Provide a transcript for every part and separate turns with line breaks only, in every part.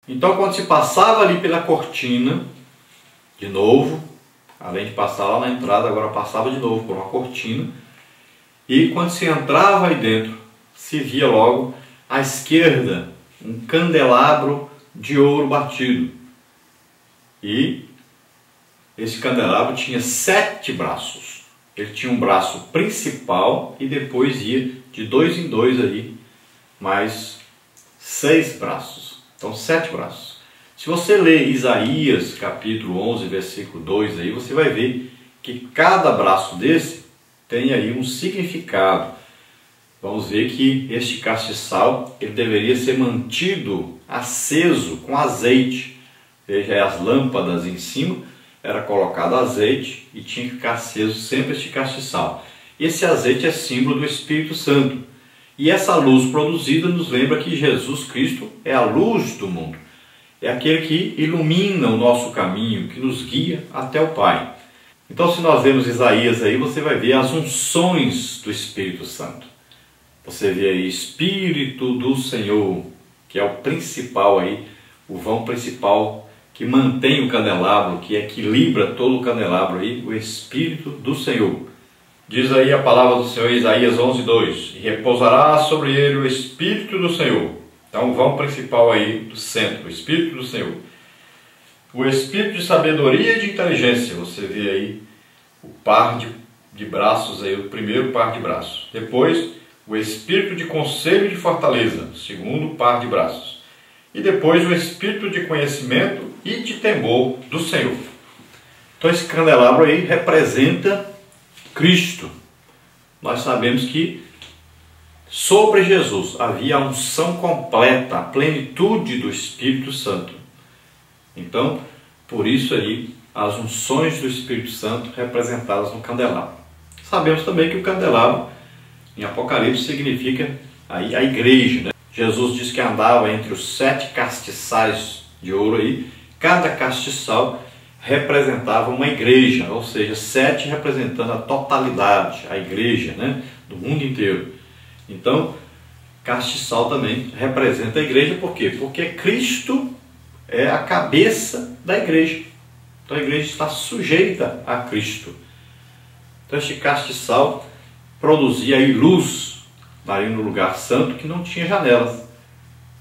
Então, quando se passava ali pela cortina, de novo, além de passar lá na entrada, agora passava de novo por uma cortina, e quando se entrava aí dentro, se via logo à esquerda um candelabro de ouro batido. E esse candelabro tinha 7 braços. Ele tinha um braço principal e depois ia de 2 em 2 aí, mais 6 braços. Então 7 braços. Se você ler Isaías capítulo 11, versículo 2 aí, você vai ver que cada braço desse tem aí um significado. Vamos ver que este castiçal ele deveria ser mantido aceso com azeite. Veja, as lâmpadas em cima era colocado azeite e tinha que ficar aceso sempre este castiçal. Esse azeite é símbolo do Espírito Santo. E essa luz produzida nos lembra que Jesus Cristo é a luz do mundo. É aquele que ilumina o nosso caminho, que nos guia até o Pai. Então, se nós vemos Isaías aí, você vai ver as unções do Espírito Santo. Você vê aí Espírito do Senhor, que é o principal aí, o vão principal que mantém o candelabro, que equilibra todo o candelabro aí, o Espírito do Senhor. Diz aí a palavra do Senhor, Isaías 11, 2, e repousará sobre ele o Espírito do Senhor. Então o vão principal aí do centro, o Espírito do Senhor. O Espírito de sabedoria e de inteligência, você vê aí o par de braços aí, o primeiro par de braços. Depois, o Espírito de conselho e de fortaleza, o segundo par de braços. E depois o Espírito de conhecimento e de temor do Senhor. Então esse candelabro aí representa Cristo. Nós sabemos que sobre Jesus havia a unção completa, a plenitude do Espírito Santo. Então, por isso aí, as unções do Espírito Santo representadas no candelabro. Sabemos também que o candelabro, em Apocalipse, significa aí a igreja, né? Jesus diz que andava entre os 7 castiçais de ouro aí. Cada castiçal representava uma igreja, ou seja, 7 representando a totalidade, a igreja, né, do mundo inteiro. Então, castiçal também representa a igreja, por quê? Porque Cristo é a cabeça da igreja. Então a igreja está sujeita a Cristo. Então este castiçal produzia aí luz ali no lugar santo que não tinha janelas.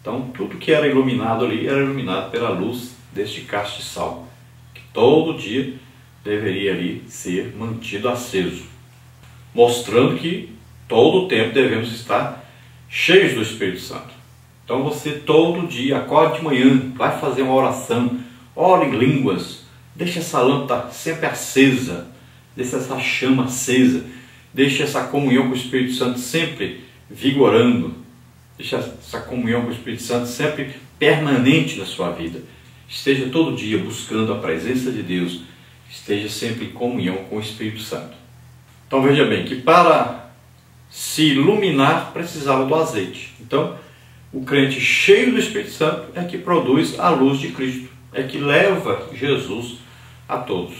Então tudo que era iluminado ali era iluminado pela luz deste castiçal, que todo dia deveria ali ser mantido aceso, mostrando que todo o tempo devemos estar cheios do Espírito Santo. Então você todo dia, acorde de manhã, vai fazer uma oração, ore em línguas, deixe essa lâmpada sempre acesa, deixe essa chama acesa, deixe essa comunhão com o Espírito Santo sempre vigorando, deixe essa comunhão com o Espírito Santo sempre permanente na sua vida. Esteja todo dia buscando a presença de Deus, esteja sempre em comunhão com o Espírito Santo. Então veja bem que para se iluminar precisava do azeite. Então o crente cheio do Espírito Santo é que produz a luz de Cristo, é que leva Jesus a todos.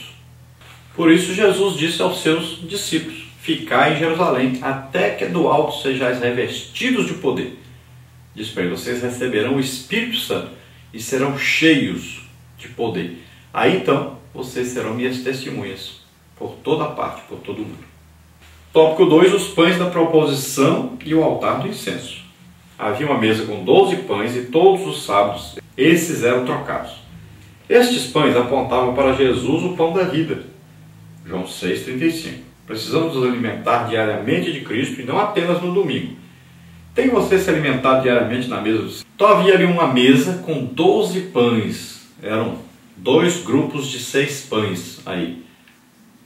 Por isso Jesus disse aos seus discípulos: ficai em Jerusalém, até que do alto sejais revestidos de poder. Diz para ele: vocês receberão o Espírito Santo e serão cheios de poder. Aí então vocês serão minhas testemunhas por toda parte, por todo o mundo. Tópico 2, os pães da proposição e o altar do incenso. Havia uma mesa com 12 pães e todos os sábados esses eram trocados. Estes pães apontavam para Jesus, o pão da vida. João 6,35. Precisamos nos alimentar diariamente de Cristo e não apenas no domingo. Tem você se alimentado diariamente na mesa do Senhor? Então havia ali uma mesa com 12 pães. Eram 2 grupos de 6 pães aí.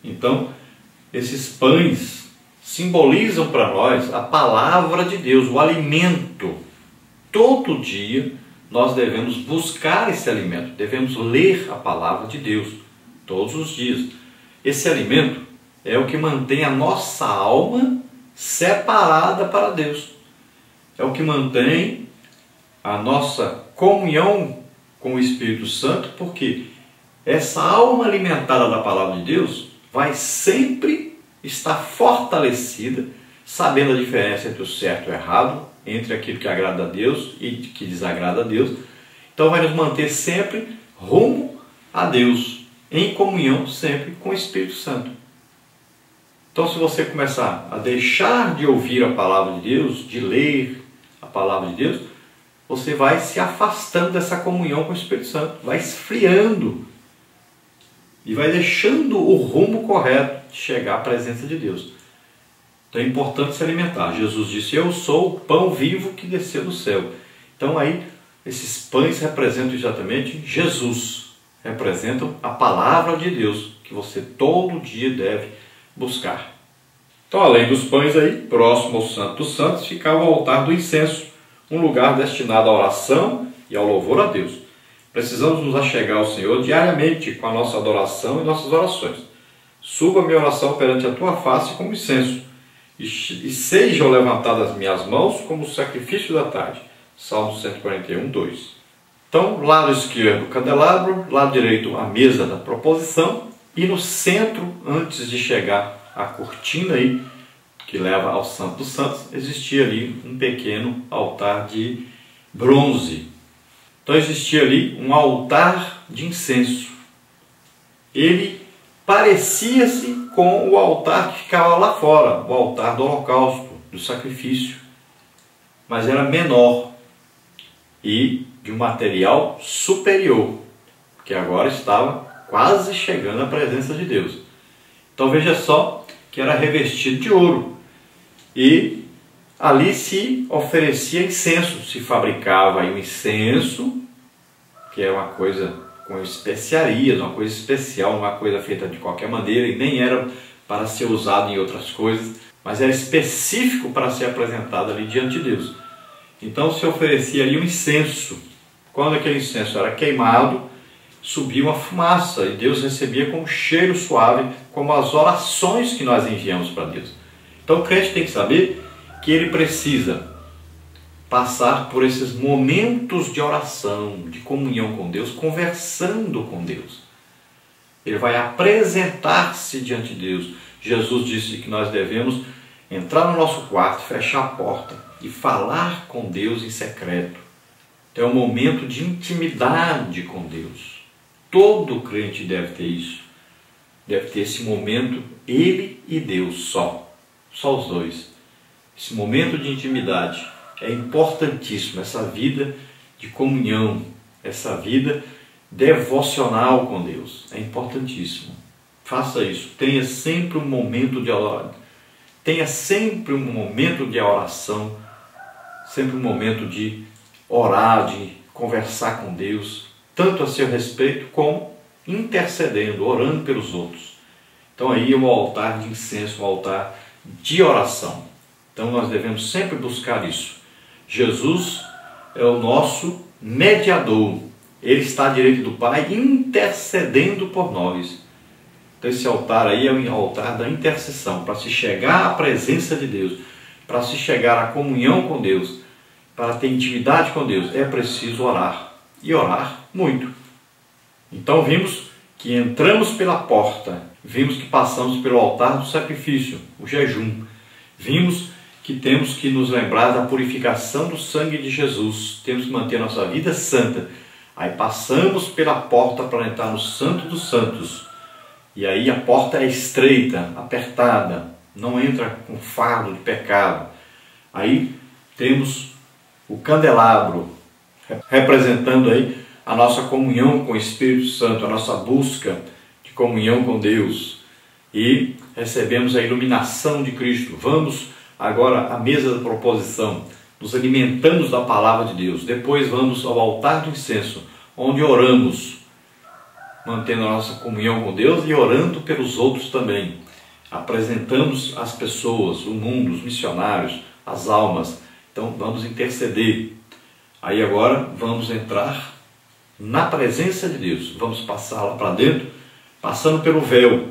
Então, esses pães simbolizam para nós a palavra de Deus, o alimento. Todo dia nós devemos buscar esse alimento, devemos ler a palavra de Deus todos os dias. Esse alimento é o que mantém a nossa alma separada para Deus. É o que mantém a nossa comunhão com o Espírito Santo, porque essa alma alimentada da palavra de Deus vai sempre estar fortalecida, sabendo a diferença entre o certo e o errado, entre aquilo que agrada a Deus e que desagrada a Deus, Então vai nos manter sempre rumo a Deus, em comunhão sempre com o Espírito Santo. Então, se você começar a deixar de ouvir a palavra de Deus, de ler a palavra de Deus, você vai se afastando dessa comunhão com o Espírito Santo, vai esfriando e vai deixando o rumo correto de chegar à presença de Deus. Então é importante se alimentar. Jesus disse: eu sou o pão vivo que desceu do céu. Então aí, esses pães representam exatamente Jesus, representam a palavra de Deus, que você todo dia deve buscar. Então, além dos pães aí, próximo ao Santo dos Santos, ficava o altar do incenso, um lugar destinado à oração e ao louvor a Deus. Precisamos nos achegar ao Senhor diariamente com a nossa adoração e nossas orações. Suba minha oração perante a tua face como incenso, e sejam levantadas as minhas mãos como sacrifício da tarde. Salmo 141, 2. Então, lado esquerdo o candelabro, lado direito a mesa da proposição, e no centro, antes de chegar à cortina aí, que leva ao Santo dos Santos, existia ali um pequeno altar de bronze. Então existia ali um altar de incenso. Ele parecia-se com o altar que ficava lá fora, o altar do holocausto, do sacrifício, mas era menor e de um material superior, que agora estava quase chegando à presença de Deus. Então veja só que era revestido de ouro e ali se oferecia incenso, se fabricava aí um incenso, que é uma coisa com especiarias, uma coisa especial, uma coisa feita de qualquer maneira, e nem era para ser usado em outras coisas, mas era específico para ser apresentado ali diante de Deus. Então se oferecia ali um incenso. Quando aquele incenso era queimado, subia uma fumaça, e Deus recebia com um cheiro suave, como as orações que nós enviamos para Deus. Então o crente tem que saber que ele precisa passar por esses momentos de oração, de comunhão com Deus, conversando com Deus. Ele vai apresentar-se diante de Deus. Jesus disse que nós devemos entrar no nosso quarto, fechar a porta e falar com Deus em secreto. Então é um momento de intimidade com Deus. Todo crente deve ter isso. Deve ter esse momento, ele e Deus só os dois. Esse momento de intimidade é importantíssimo, essa vida de comunhão, essa vida devocional com Deus, é importantíssimo. Faça isso, tenha sempre um momento de oração, tenha sempre um momento de oração, sempre um momento de orar, de conversar com Deus, tanto a seu respeito como intercedendo, orando pelos outros. Então aí é um altar de incenso, um altar de oração. Então nós devemos sempre buscar isso. Jesus é o nosso mediador. Ele está à direita do Pai intercedendo por nós. Então esse altar aí é o altar da intercessão, para se chegar à presença de Deus, para se chegar à comunhão com Deus, para ter intimidade com Deus, é preciso orar. E orar muito. Então vimos que entramos pela porta, vimos que passamos pelo altar do sacrifício, o jejum. Vimos que temos que nos lembrar da purificação do sangue de Jesus, temos que manter a nossa vida santa. Aí passamos pela porta para entrar no Santo dos Santos. E aí a porta é estreita, apertada, não entra com fardo de pecado. Aí temos o candelabro, representando aí a nossa comunhão com o Espírito Santo, a nossa busca de comunhão com Deus. E recebemos a iluminação de Cristo. Vamos agora à mesa da proposição, nos alimentamos da palavra de Deus. Depois vamos ao altar do incenso, onde oramos, mantendo a nossa comunhão com Deus e orando pelos outros também. Apresentamos as pessoas, o mundo, os missionários, as almas. Então vamos interceder. Aí agora vamos entrar na presença de Deus. Vamos passar lá para dentro, passando pelo véu,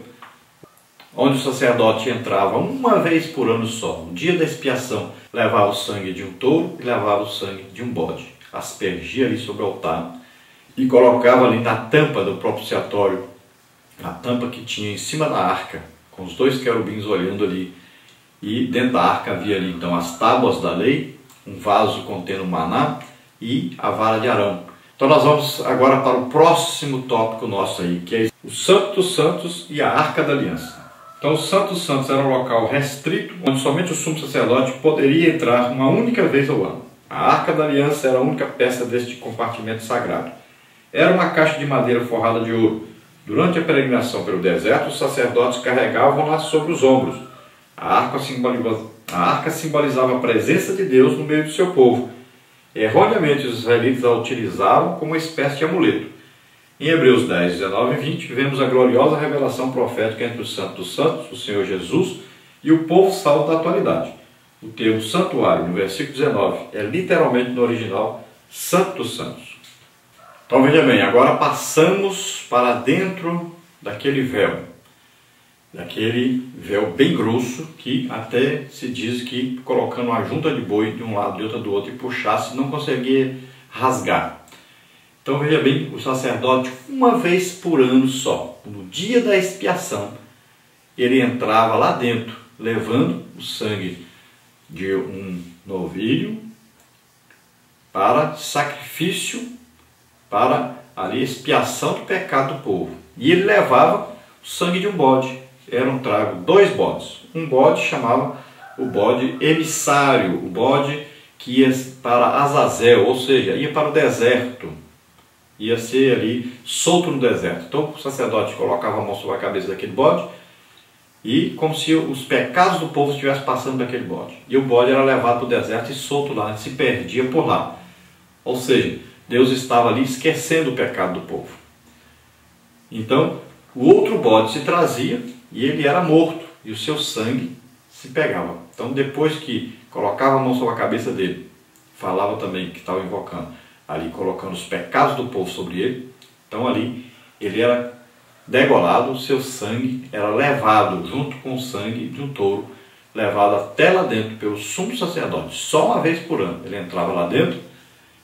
onde o sacerdote entrava uma vez por ano só, no dia da expiação, levava o sangue de um touro e levava o sangue de um bode, aspergia ali sobre o altar e colocava ali na tampa do propiciatório, a tampa que tinha em cima da arca, com os dois querubins olhando ali. E dentro da arca havia ali então as tábuas da lei, um vaso contendo maná e a vara de Arão. Então nós vamos agora para o próximo tópico nosso aí, que é o Santo dos Santos e a Arca da Aliança. Então o Santo dos Santos era um local restrito, onde somente o sumo sacerdote poderia entrar uma única vez ao ano. A Arca da Aliança era a única peça deste compartimento sagrado. Era uma caixa de madeira forrada de ouro. Durante a peregrinação pelo deserto, os sacerdotes carregavam-na sobre os ombros. A arca simbolizava a presença de Deus no meio do seu povo. Erroneamente, os israelitas a utilizavam como uma espécie de amuleto. Em Hebreus 10, 19 e 20, vemos a gloriosa revelação profética entre o Santo dos Santos, o Senhor Jesus, e o povo salvo da atualidade. O termo santuário, no versículo 19, é literalmente no original Santo dos Santos. Então veja bem, agora passamos para dentro daquele véu bem grosso, que até se diz que colocando uma junta de boi de um lado e outra do outro e puxasse, não conseguia rasgar. Então veja bem, o sacerdote, uma vez por ano só, no dia da expiação, ele entrava lá dentro, levando o sangue de um novilho para sacrifício, para a expiação do pecado do povo. E ele levava o sangue de um bode. Eram trago 2 bodes. Um bode chamava o bode emissário, o bode que ia para Azazel, ou seja, ia para o deserto. Ia ser ali solto no deserto. Então o sacerdote colocava a mão sobre a cabeça daquele bode e como se os pecados do povo estivessem passando daquele bode. E o bode era levado para o deserto e solto lá, se perdia por lá. Ou seja, Deus estava ali esquecendo o pecado do povo. Então, o outro bode se trazia e ele era morto e o seu sangue se pegava. Então, depois que colocava a mão sobre a cabeça dele, falava também que estava invocando, ali colocando os pecados do povo sobre ele. Então, ali ele era degolado, o seu sangue era levado junto com o sangue de um touro, levado até lá dentro pelo sumo sacerdote. Só uma vez por ano ele entrava lá dentro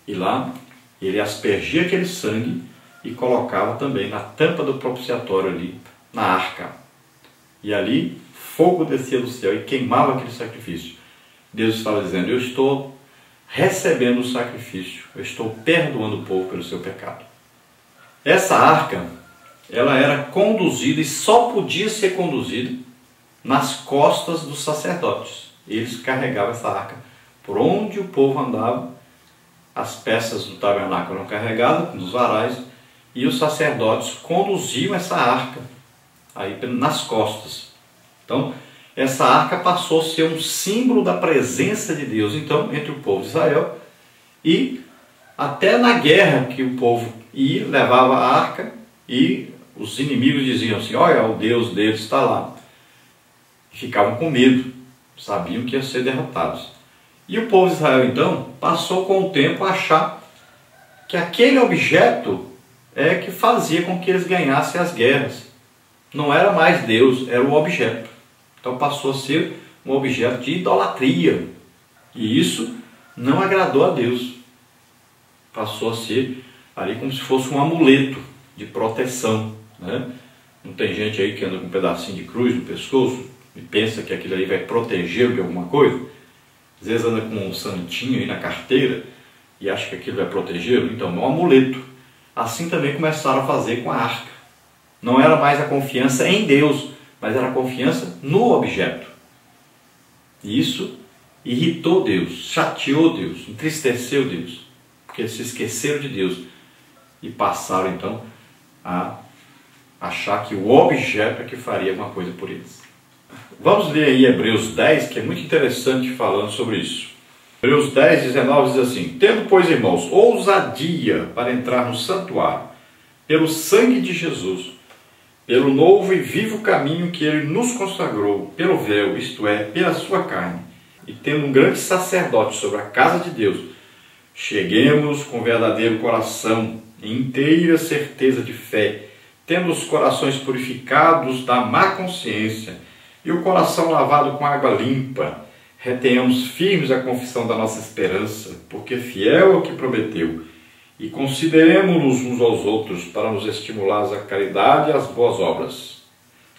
e lá ele aspergia aquele sangue e colocava também na tampa do propiciatório ali, na arca. E ali fogo descia do céu e queimava aquele sacrifício. Deus estava dizendo, eu estou recebendo o sacrifício, eu estou perdoando o povo pelo seu pecado. Essa arca, ela era conduzida e só podia ser conduzida nas costas dos sacerdotes. Eles carregavam essa arca. Por onde o povo andava, as peças do tabernáculo eram carregadas nos varais e os sacerdotes conduziam essa arca aí nas costas. Então, essa arca passou a ser um símbolo da presença de Deus, então, entre o povo de Israel, e até na guerra que o povo ia, levava a arca e os inimigos diziam assim, olha, o Deus deles está lá. E ficavam com medo, sabiam que iam ser derrotados. E o povo de Israel, então, passou com o tempo a achar que aquele objeto é que fazia com que eles ganhassem as guerras. Não era mais Deus, era o objeto. Então passou a ser um objeto de idolatria. E isso não agradou a Deus. Passou a ser ali como se fosse um amuleto de proteção, né? Não tem gente aí que anda com um pedacinho de cruz no pescoço e pensa que aquilo ali vai protegê-lo de alguma coisa? Às vezes anda com um santinho aí na carteira e acha que aquilo vai protegê-lo. Então, é um amuleto. Assim também começaram a fazer com a arca. Não era mais a confiança em Deus, mas era a confiança no objeto. E isso irritou Deus, chateou Deus, entristeceu Deus, porque eles se esqueceram de Deus e passaram então a achar que o objeto é que faria alguma coisa por eles. Vamos ler aí Hebreus 10, que é muito interessante falando sobre isso. Hebreus 10, 19 diz assim, tendo, pois, irmãos, ousadia para entrar no santuário, pelo sangue de Jesus, pelo novo e vivo caminho que ele nos consagrou, pelo véu, isto é, pela sua carne, e tendo um grande sacerdote sobre a casa de Deus, cheguemos com verdadeiro coração, em inteira certeza de fé, tendo os corações purificados da má consciência e o coração lavado com água limpa, retenhamos firmes a confissão da nossa esperança, porque fiel é o que prometeu, e consideremos-nos uns aos outros para nos estimular à caridade e às boas obras,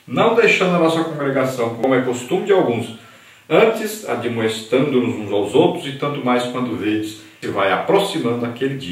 não deixando a nossa congregação, como é costume de alguns, antes admoestando-nos uns aos outros, e tanto mais quando vedes que vai aproximando aquele dia.